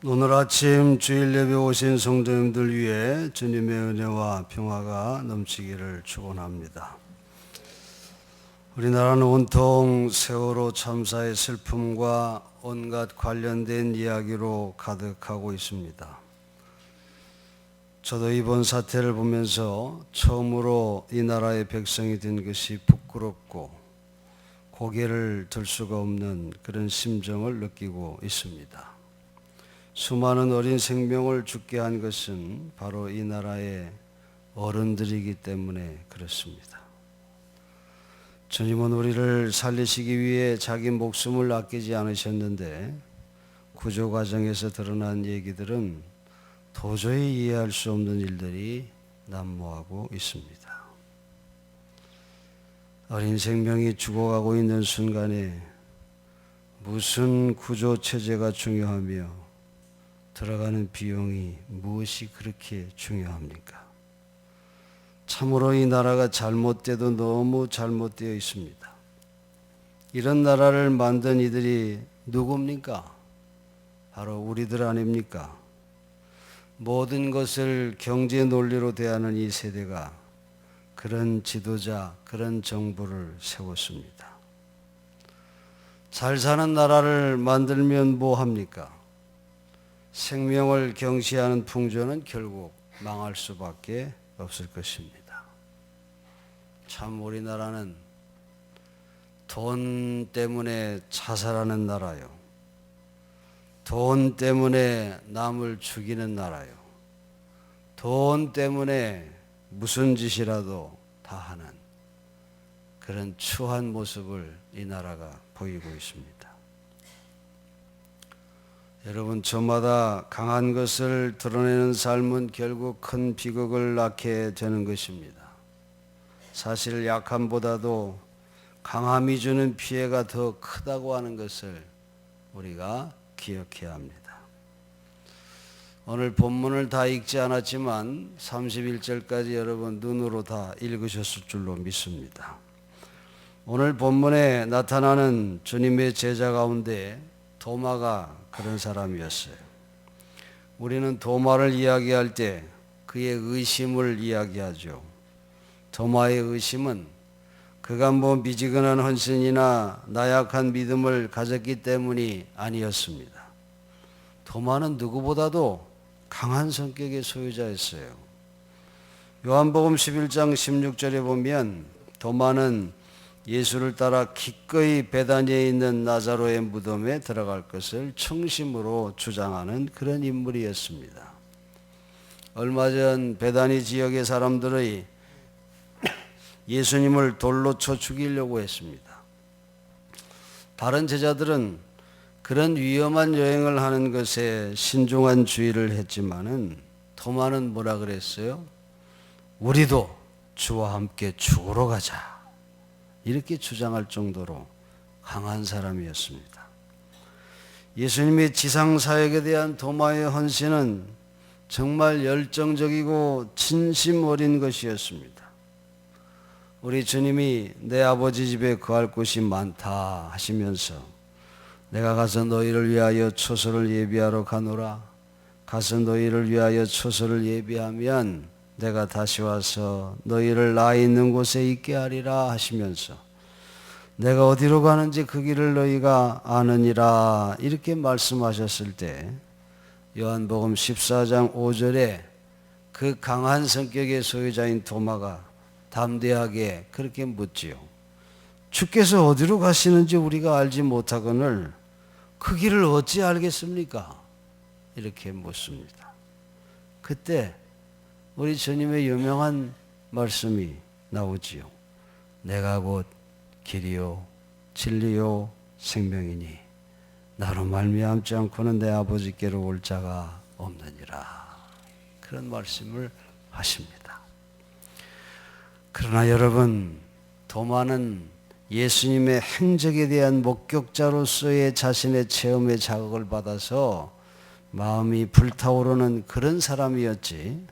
오늘 아침 주일 예배 오신 성도님들 위해 주님의 은혜와 평화가 넘치기를 축원합니다. 우리나라는 온통 세월호 참사의 슬픔과 온갖 관련된 이야기로 가득하고 있습니다. 저도 이번 사태를 보면서 처음으로 이 나라의 백성이 된 것이 부끄럽고 고개를 들 수가 없는 그런 심정을 느끼고 있습니다. 수많은 어린 생명을 죽게 한 것은 바로 이 나라의 어른들이기 때문에 그렇습니다. 주님은 우리를 살리시기 위해 자기 목숨을 아끼지 않으셨는데 구조 과정에서 드러난 얘기들은 도저히 이해할 수 없는 일들이 난무하고 있습니다. 어린 생명이 죽어가고 있는 순간에 무슨 구조 체제가 중요하며 들어가는 비용이 무엇이 그렇게 중요합니까? 참으로 이 나라가 잘못돼도 너무 잘못되어 있습니다. 이런 나라를 만든 이들이 누굽니까? 바로 우리들 아닙니까? 모든 것을 경제 논리로 대하는 이 세대가 그런 지도자, 그런 정부를 세웠습니다. 잘 사는 나라를 만들면 뭐 합니까? 생명을 경시하는 풍조는 결국 망할 수밖에 없을 것입니다. 참 우리나라는 돈 때문에 자살하는 나라요. 돈 때문에 남을 죽이는 나라요. 돈 때문에 무슨 짓이라도 다 하는 그런 추한 모습을 이 나라가 보이고 있습니다. 여러분, 저마다 강한 것을 드러내는 삶은 결국 큰 비극을 낳게 되는 것입니다. 사실 약함보다도 강함이 주는 피해가 더 크다고 하는 것을 우리가 기억해야 합니다. 오늘 본문을 다 읽지 않았지만 31절까지 여러분 눈으로 다 읽으셨을 줄로 믿습니다. 오늘 본문에 나타나는 주님의 제자 가운데 도마가 그런 사람이었어요. 우리는 도마를 이야기할 때 그의 의심을 이야기하죠. 도마의 의심은 그가 미지근한 헌신이나 나약한 믿음을 가졌기 때문이 아니었습니다. 도마는 누구보다도 강한 성격의 소유자였어요. 요한복음 11장 16절에 보면 도마는 예수를 따라 기꺼이 베다니에 있는 나자로의 무덤에 들어갈 것을 충심으로 주장하는 그런 인물이었습니다. 얼마 전 베다니 지역의 사람들의 예수님을 돌로 쳐 죽이려고 했습니다. 다른 제자들은 그런 위험한 여행을 하는 것에 신중한 주의를 했지만은 도마는 뭐라 그랬어요? 우리도 주와 함께 죽으러 가자. 이렇게 주장할 정도로 강한 사람이었습니다. 예수님의 지상사역에 대한 도마의 헌신은 정말 열정적이고 진심 어린 것이었습니다. 우리 주님이 내 아버지 집에 거할 곳이 많다 하시면서 내가 가서 너희를 위하여 초소를 예비하러 가노라. 가서 너희를 위하여 초소를 예비하면 내가 다시 와서 너희를 나 있는 곳에 있게 하리라 하시면서 내가 어디로 가는지 그 길을 너희가 아느니라 이렇게 말씀하셨을 때 요한복음 14장 5절에 그 강한 성격의 소유자인 도마가 담대하게 그렇게 묻지요. 주께서 어디로 가시는지 우리가 알지 못하거늘 그 길을 어찌 알겠습니까? 이렇게 묻습니다. 그때 우리 주님의 유명한 말씀이 나오지요. 내가 곧 길이요 진리요 생명이니 나로 말미암지 않고는 내 아버지께로 올 자가 없느니라. 그런 말씀을 하십니다. 그러나 여러분, 도마는 예수님의 행적에 대한 목격자로서의 자신의 체험의 자극을 받아서 마음이 불타오르는 그런 사람이었지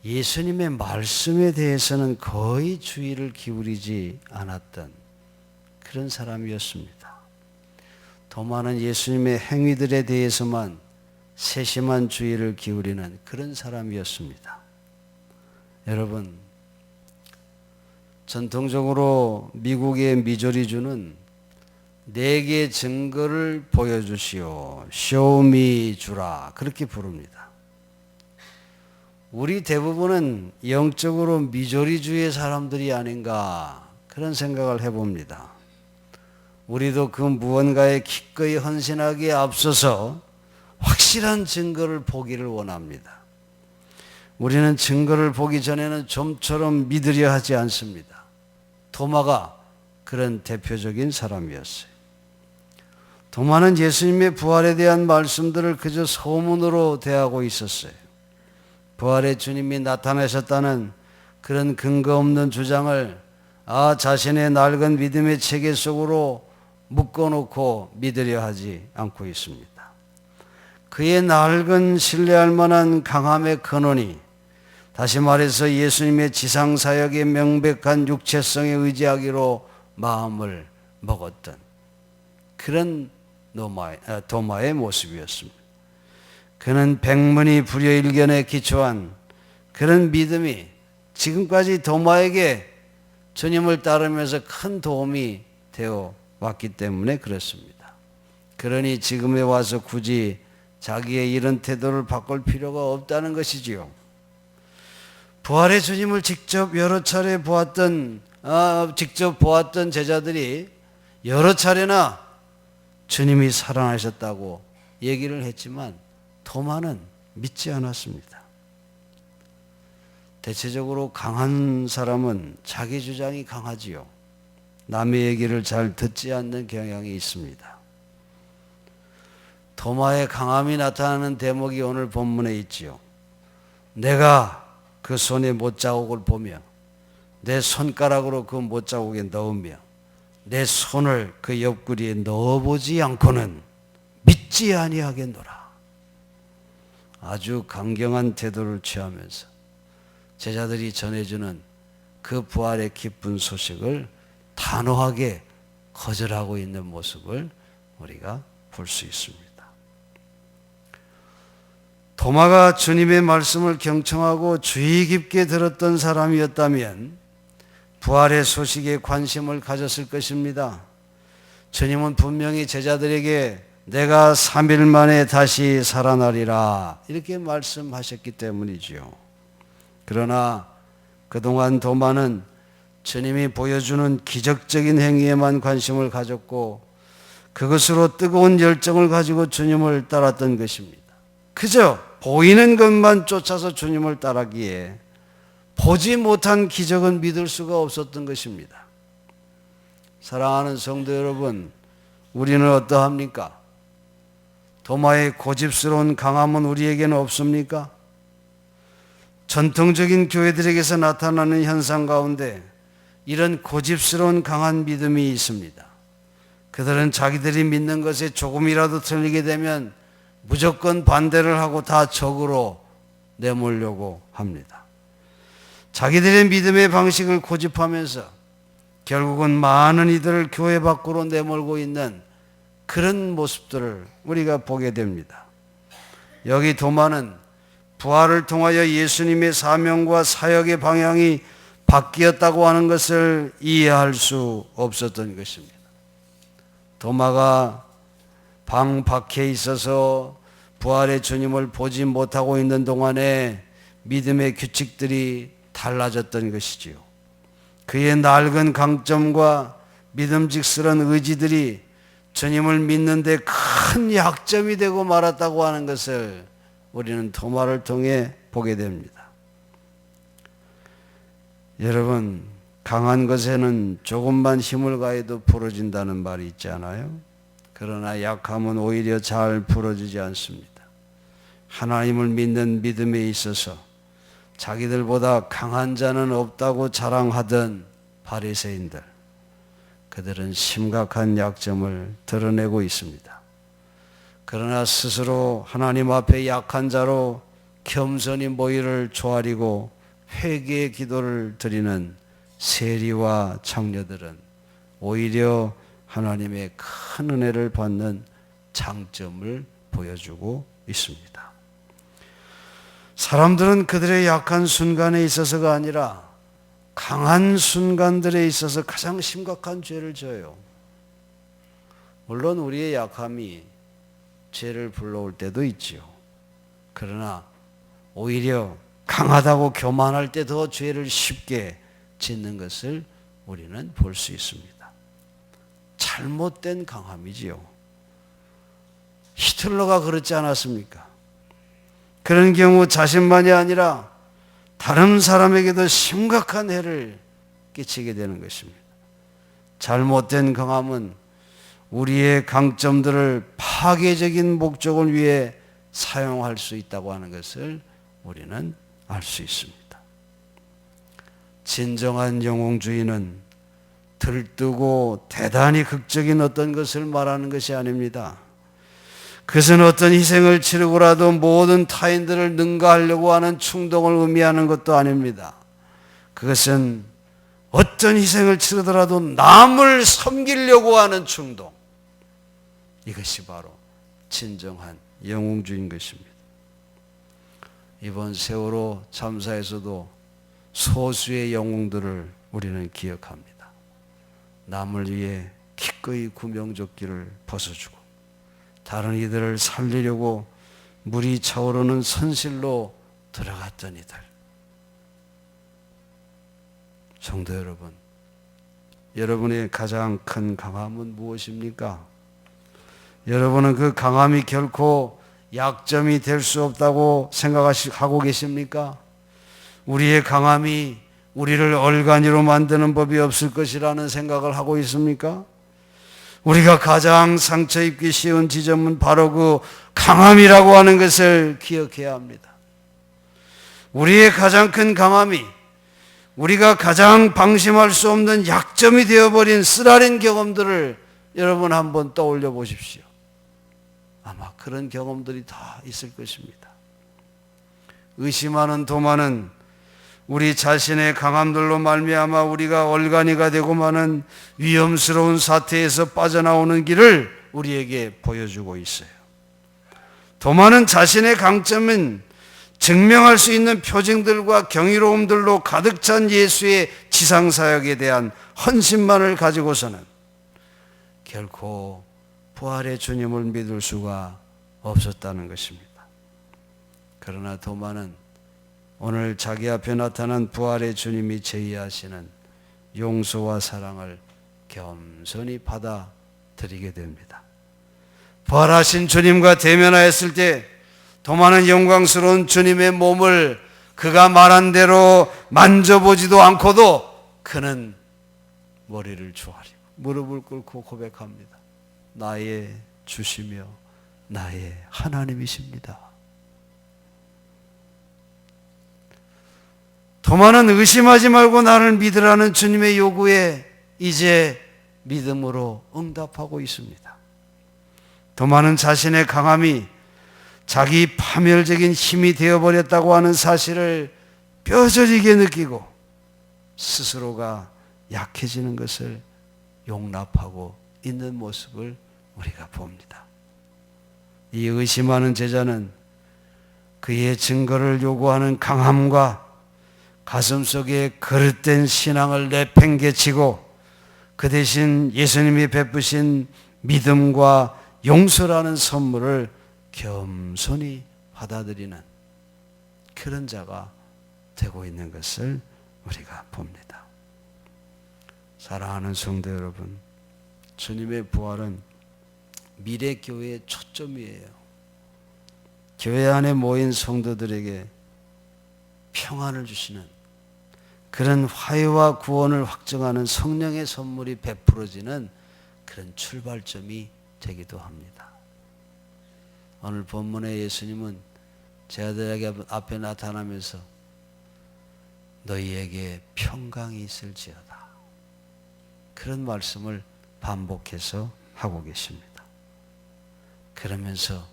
예수님의 말씀에 대해서는 거의 주의를 기울이지 않았던 그런 사람이었습니다. 도마는 예수님의 행위들에 대해서만 세심한 주의를 기울이는 그런 사람이었습니다. 여러분, 전통적으로 미국의 미조리주는 4개의 증거를 보여주시오. 쇼미 주라. 그렇게 부릅니다. 우리 대부분은 영적으로 미조리주의 사람들이 아닌가 그런 생각을 해봅니다. 우리도 그 무언가에 기꺼이 헌신하기에 앞서서 확실한 증거를 보기를 원합니다. 우리는 증거를 보기 전에는 좀처럼 믿으려 하지 않습니다. 도마가 그런 대표적인 사람이었어요. 도마는 예수님의 부활에 대한 말씀들을 그저 소문으로 대하고 있었어요. 부활의 주님이 나타나셨다는 그런 근거 없는 주장을 자신의 낡은 믿음의 체계 속으로 묶어놓고 믿으려 하지 않고 있습니다. 그의 낡은 신뢰할 만한 강함의 근원이 다시 말해서 예수님의 지상사역의 명백한 육체성에 의지하기로 마음을 먹었던 그런 도마의 모습이었습니다. 그는 백문이 불여일견에 기초한 그런 믿음이 지금까지 도마에게 주님을 따르면서 큰 도움이 되어 왔기 때문에 그렇습니다. 그러니 지금에 와서 굳이 자기의 이런 태도를 바꿀 필요가 없다는 것이지요. 부활의 주님을 직접 여러 차례 보았던 제자들이 여러 차례나 주님이 살아나셨다고 얘기를 했지만 도마는 믿지 않았습니다. 대체적으로 강한 사람은 자기 주장이 강하지요. 남의 얘기를 잘 듣지 않는 경향이 있습니다. 도마의 강함이 나타나는 대목이 오늘 본문에 있지요. 내가 그 손의 못자국을 보며 내 손가락으로 그 못자국에 넣으며 내 손을 그 옆구리에 넣어보지 않고는 믿지 아니하겠노라. 아주 강경한 태도를 취하면서 제자들이 전해주는 그 부활의 기쁜 소식을 단호하게 거절하고 있는 모습을 우리가 볼 수 있습니다. 도마가 주님의 말씀을 경청하고 주의 깊게 들었던 사람이었다면 부활의 소식에 관심을 가졌을 것입니다. 주님은 분명히 제자들에게 내가 3일 만에 다시 살아나리라 이렇게 말씀하셨기 때문이지요. 그러나 그동안 도마는 주님이 보여주는 기적적인 행위에만 관심을 가졌고 그것으로 뜨거운 열정을 가지고 주님을 따랐던 것입니다. 그저 보이는 것만 쫓아서 주님을 따르기에 보지 못한 기적은 믿을 수가 없었던 것입니다. 사랑하는 성도 여러분, 우리는 어떠합니까? 도마의 고집스러운 강함은 우리에게는 없습니까? 전통적인 교회들에게서 나타나는 현상 가운데 이런 고집스러운 강한 믿음이 있습니다. 그들은 자기들이 믿는 것에 조금이라도 틀리게 되면 무조건 반대를 하고 다 적으로 내몰려고 합니다. 자기들의 믿음의 방식을 고집하면서 결국은 많은 이들을 교회 밖으로 내몰고 있는 그런 모습들을 우리가 보게 됩니다. 여기 도마는 부활을 통하여 예수님의 사명과 사역의 방향이 바뀌었다고 하는 것을 이해할 수 없었던 것입니다. 도마가 방 밖에 있어서 부활의 주님을 보지 못하고 있는 동안에 믿음의 규칙들이 달라졌던 것이지요. 그의 낡은 강점과 믿음직스러운 의지들이 주님을 믿는 데 큰 약점이 되고 말았다고 하는 것을 우리는 도마를 통해 보게 됩니다. 여러분, 강한 것에는 조금만 힘을 가해도 부러진다는 말이 있지 않아요? 그러나 약함은 오히려 잘 부러지지 않습니다. 하나님을 믿는 믿음에 있어서 자기들보다 강한 자는 없다고 자랑하던 바리새인들, 그들은 심각한 약점을 드러내고 있습니다. 그러나 스스로 하나님 앞에 약한 자로 겸손히 모이를 조아리고 회개의 기도를 드리는 세리와 창녀들은 오히려 하나님의 큰 은혜를 받는 장점을 보여주고 있습니다. 사람들은 그들의 약한 순간에 있어서가 아니라 강한 순간들에 있어서 가장 심각한 죄를 져요. 물론 우리의 약함이 죄를 불러올 때도 있지요. 그러나 오히려 강하다고 교만할 때 더 죄를 쉽게 짓는 것을 우리는 볼 수 있습니다. 잘못된 강함이지요. 히틀러가 그렇지 않았습니까? 그런 경우 자신만이 아니라 다른 사람에게도 심각한 해를 끼치게 되는 것입니다. 잘못된 강함은 우리의 강점들을 파괴적인 목적을 위해 사용할 수 있다고 하는 것을 우리는 알 수 있습니다. 진정한 영웅주의는 들뜨고 대단히 극적인 어떤 것을 말하는 것이 아닙니다. 그것은 어떤 희생을 치르고라도 모든 타인들을 능가하려고 하는 충동을 의미하는 것도 아닙니다. 그것은 어떤 희생을 치르더라도 남을 섬기려고 하는 충동, 이것이 바로 진정한 영웅주의인 것입니다. 이번 세월호 참사에서도 소수의 영웅들을 우리는 기억합니다. 남을 위해 기꺼이 구명조끼를 벗어주고 다른 이들을 살리려고 물이 차오르는 선실로 들어갔던 이들. 성도 여러분, 여러분의 가장 큰 강함은 무엇입니까? 여러분은 그 강함이 결코 약점이 될 수 없다고 생각하고 계십니까? 우리의 강함이 우리를 얼간이로 만드는 법이 없을 것이라는 생각을 하고 있습니까? 우리가 가장 상처 입기 쉬운 지점은 바로 그 강함이라고 하는 것을 기억해야 합니다. 우리의 가장 큰 강함이 우리가 가장 방심할 수 없는 약점이 되어버린 쓰라린 경험들을 여러분 한번 떠올려 보십시오. 아마 그런 경험들이 다 있을 것입니다. 의심하는 도마는 우리 자신의 강함들로 말미암아 우리가 얼간이가 되고 마는 위험스러운 사태에서 빠져나오는 길을 우리에게 보여주고 있어요. 도마는 자신의 강점은 증명할 수 있는 표징들과 경이로움들로 가득 찬 예수의 지상사역에 대한 헌신만을 가지고서는 결코 부활의 주님을 믿을 수가 없었다는 것입니다. 그러나 도마는 오늘 자기 앞에 나타난 부활의 주님이 제의하시는 용서와 사랑을 겸손히 받아들이게 됩니다. 부활하신 주님과 대면하였을 때 도마는 영광스러운 주님의 몸을 그가 말한 대로 만져보지도 않고도 그는 머리를 조아리고 무릎을 꿇고 고백합니다. 나의 주시며 나의 하나님이십니다. 도마는 의심하지 말고 나를 믿으라는 주님의 요구에 이제 믿음으로 응답하고 있습니다. 도마는 자신의 강함이 자기 파멸적인 힘이 되어버렸다고 하는 사실을 뼈저리게 느끼고 스스로가 약해지는 것을 용납하고 있는 모습을 우리가 봅니다. 이 의심하는 제자는 그의 증거를 요구하는 강함과 가슴속에 그릇된 신앙을 내팽개치고 그 대신 예수님이 베푸신 믿음과 용서라는 선물을 겸손히 받아들이는 그런 자가 되고 있는 것을 우리가 봅니다. 사랑하는 성도 여러분, 주님의 부활은 미래 교회의 초점이에요. 교회 안에 모인 성도들에게 평안을 주시는 그런 화해와 구원을 확증하는 성령의 선물이 베풀어지는 그런 출발점이 되기도 합니다. 오늘 본문의 예수님은 제자들에게 앞에 나타나면서 너희에게 평강이 있을지어다, 그런 말씀을 반복해서 하고 계십니다. 그러면서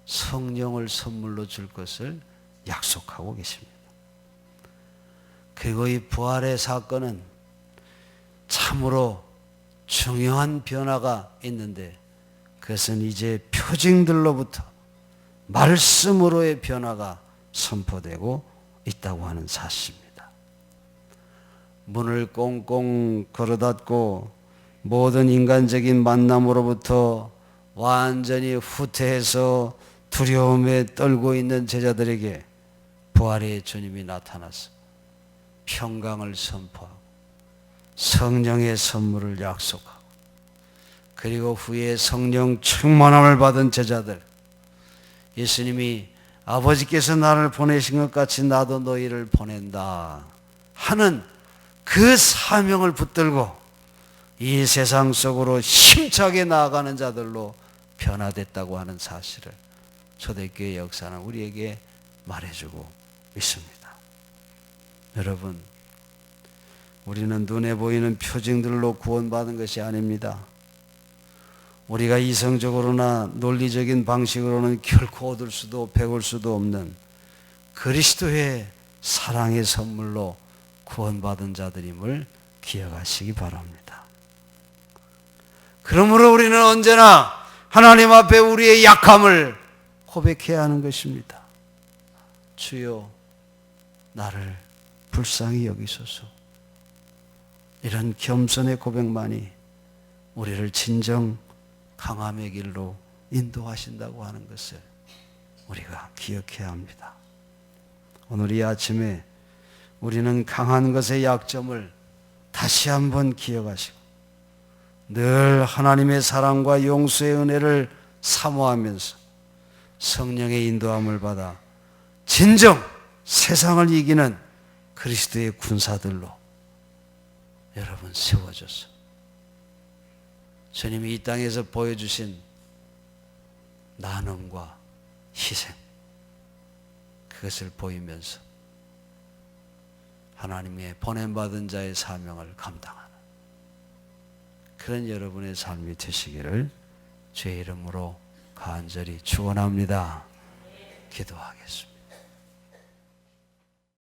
성령을 선물로 줄 것을 약속하고 계십니다. 그리고 이 부활의 사건은 참으로 중요한 변화가 있는데 그것은 이제 표징들로부터 말씀으로의 변화가 선포되고 있다고 하는 사실입니다. 문을 꽁꽁 걸어닫고 모든 인간적인 만남으로부터 완전히 후퇴해서 두려움에 떨고 있는 제자들에게 부활의 주님이 나타나서 평강을 선포하고 성령의 선물을 약속하고 그리고 후에 성령 충만함을 받은 제자들, 예수님이 아버지께서 나를 보내신 것 같이 나도 너희를 보낸다 하는 그 사명을 붙들고 이 세상 속으로 힘차게 나아가는 자들로 변화됐다고 하는 사실을 초대교회 역사는 우리에게 말해주고 있습니다. 여러분, 우리는 눈에 보이는 표징들로 구원받은 것이 아닙니다. 우리가 이성적으로나 논리적인 방식으로는 결코 얻을 수도 배울 수도 없는 그리스도의 사랑의 선물로 구원받은 자들임을 기억하시기 바랍니다. 그러므로 우리는 언제나 하나님 앞에 우리의 약함을 고백해야 하는 것입니다. 주여, 나를 불쌍히 여기소서. 이런 겸손의 고백만이 우리를 진정 강함의 길로 인도하신다고 하는 것을 우리가 기억해야 합니다. 오늘 이 아침에 우리는 강한 것의 약점을 다시 한번 기억하시고 늘 하나님의 사랑과 용서의 은혜를 사모하면서 성령의 인도함을 받아 진정 세상을 이기는 그리스도의 군사들로 여러분 세워져서 주님이 이 땅에서 보여주신 나눔과 희생, 그것을 보이면서 하나님의 보냄받은 자의 사명을 감당하는 그런 여러분의 삶이 되시기를 주의 이름으로 간절히 축원합니다. 기도하겠습니다.